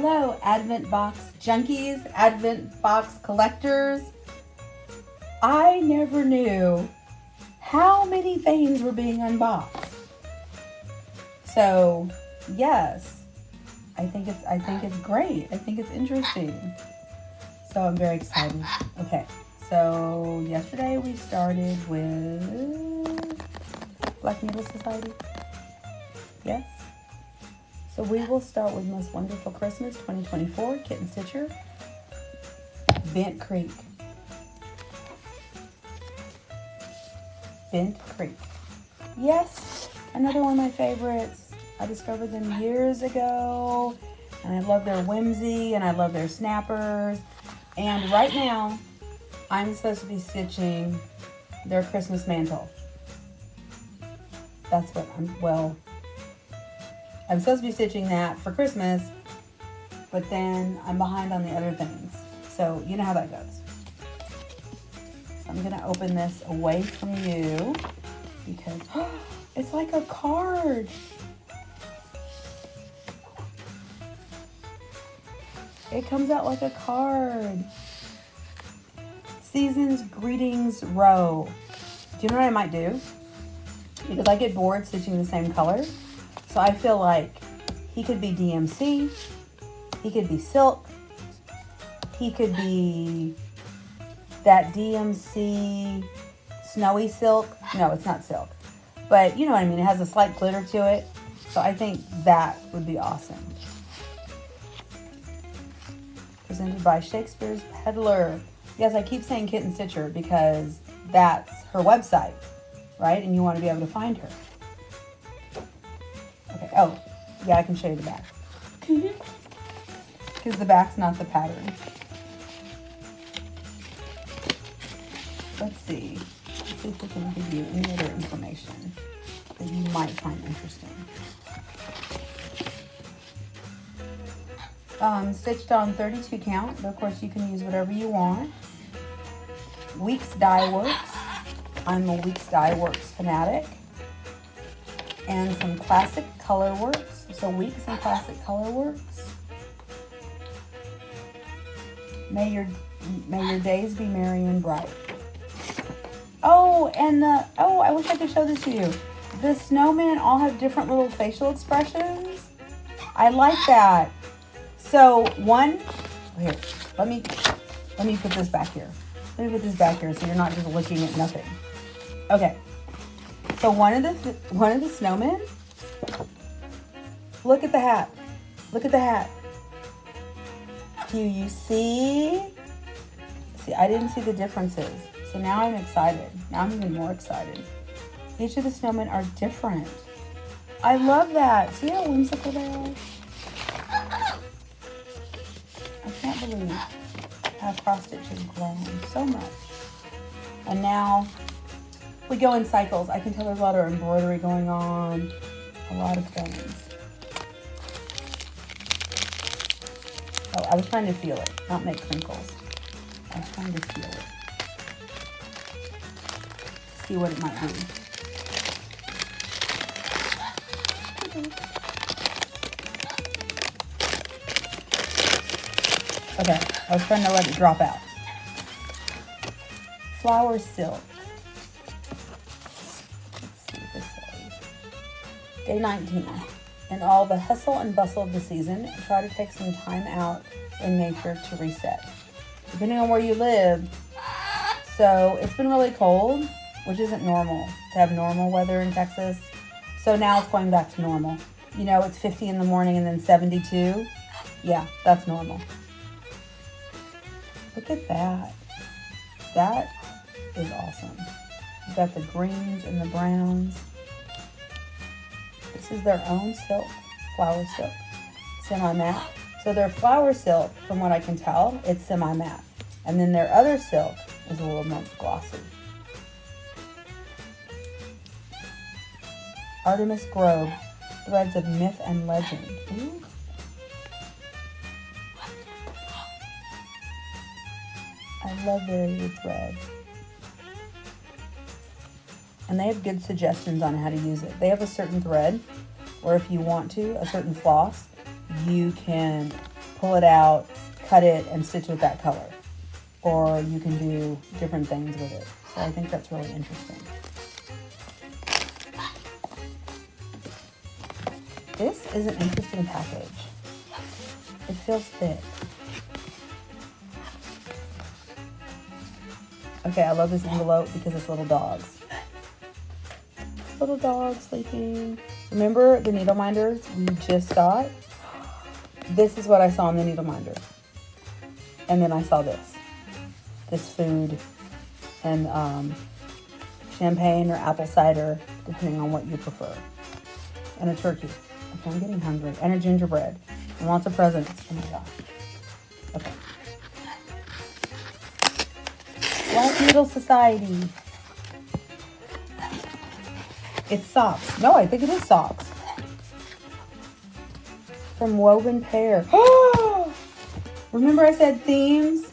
Hello, Advent Box junkies, Advent Box collectors. I never knew how many things were being unboxed. So, yes, I think it's great. I think it's interesting. So I'm very excited. Okay, so yesterday we started with Black Needle Society. Yes. So we will start with Most Wonderful Christmas 2024, Kitten Stitcher, Bent Creek. Bent Creek. Yes, another one of my favorites. I discovered them years ago, and I love their whimsy, and I love their snappers. And right now, I'm supposed to be stitching their Christmas mantle. That's what I'm supposed to be stitching that for Christmas, but then I'm behind on the other things. So you know how that goes. So I'm gonna open this away from you because it's like a card. It comes out like a card. Season's Greetings Row. Do you know what I might do? Because I get bored stitching the same color. So I feel like he could be DMC, he could be silk, he could be that DMC snowy silk. No, it's not silk. But you know what I mean, it has a slight glitter to it. So I think that would be awesome. Presented by Shakespeare's Peddler. Yes, I keep saying Kitten Stitcher because that's her website, right? And you want to be able to find her. Okay, oh, yeah, I can show you the back. Because the back's not the pattern. Let's see. Let's see if we can give you any other information that you might find interesting. Stitched on 32 count, but of course you can use whatever you want. Weeks Dye Works. I'm a Weeks Dye Works fanatic. And some Classic Color Works. So Weeks and Classic Color Works. May your days be merry and bright. Oh, and I wish I could show this to you. The snowmen all have different little facial expressions. I like that. So here, let me put this back here. Let me put this back here so you're not just looking at nothing. Okay. So one of the snowmen, look at the hat. Look at the hat. Do you see? See, I didn't see the differences. So now I'm excited. Now I'm even more excited. Each of the snowmen are different. I love that. See how whimsical they are? I can't believe how cross stitch has grown so much. And now we go in cycles. I can tell there's a lot of embroidery going on, a lot of things. Oh, I was trying to feel it, not make crinkles. I was trying to feel it. See what it might be. Okay, I was trying to let it drop out. Flower silk. Day 19. In all the hustle and bustle of the season, try to take some time out in nature to reset. Depending on where you live, so it's been really cold, which isn't normal to have normal weather in Texas. So now it's going back to normal. You know, it's 50 in the morning and then 72. Yeah, that's normal. Look at that. That is awesome. You've got the greens and the browns. This is their own silk, flower silk, semi-matte. So their flower silk, from what I can tell, it's semi-matte. And then their other silk is a little more glossy. Artemis Grove, threads of myth and legend. Ooh. I love varied threads. And they have good suggestions on how to use it. They have a certain thread, or if you want to, a certain floss, you can pull it out, cut it, and stitch with that color. Or you can do different things with it. So I think that's really interesting. This is an interesting package. It feels thick. Okay, I love this envelope because it's little dogs. Little dogs sleeping. Remember the needle minders we just got? This is what I saw in the needle minder. And then I saw this. This food and champagne or apple cider, depending on what you prefer. And a turkey. Okay, I'm getting hungry. And a gingerbread. And lots of presents. Oh my gosh. Okay. Black Needle Society. It's socks. No, I think it is socks. From Woven Pear. Remember I said themes?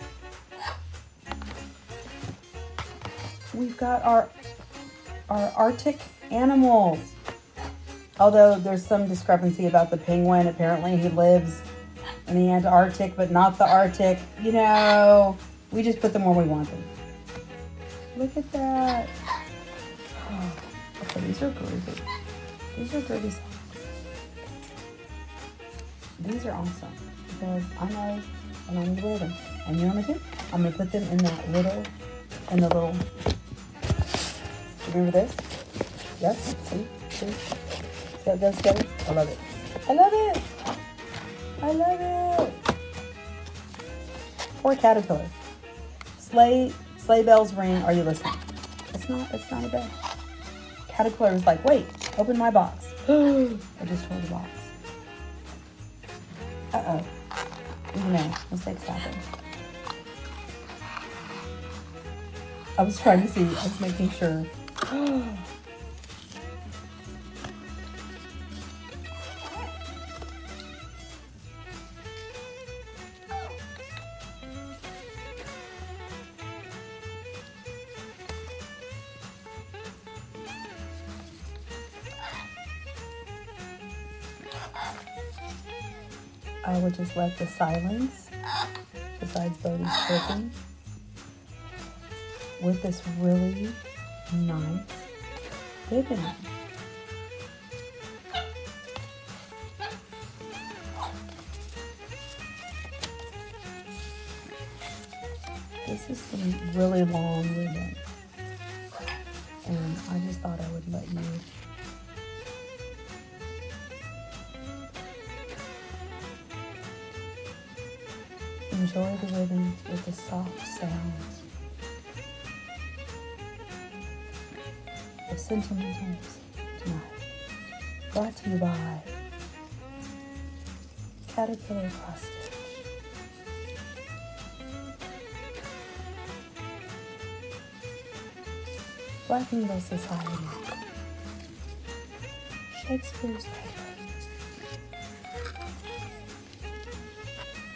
We've got our Arctic animals. Although there's some discrepancy about the penguin. Apparently he lives in the Antarctic, but not the Arctic. You know, we just put them where we want them. Look at that. Oh, okay, these are groovy. These are groovy socks. These are awesome because I know when I'm gonna wear them. And you know what I'm gonna do? I'm gonna put them in that little, remember this? Yes, see? See how it goes together? I love it. I love it. I love it. Poor caterpillar. Sleigh bells ring. Are you listening? It's not a bell. Caterpillar is like, wait, open my box. I just tore the box. Uh-oh. You know, mistakes happen. I was trying to see. I was making sure. I would just let the silence, besides Bodhi's chirping, with this really nice ribbon. This is some really long ribbon, and I just thought I would let you enjoy the ribbon with the soft sounds of sentimentals tonight. Brought to you by Caterpillar Cross Stitch. Black Needle Society. Shakespeare's Paper.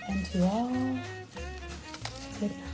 And to all, good night.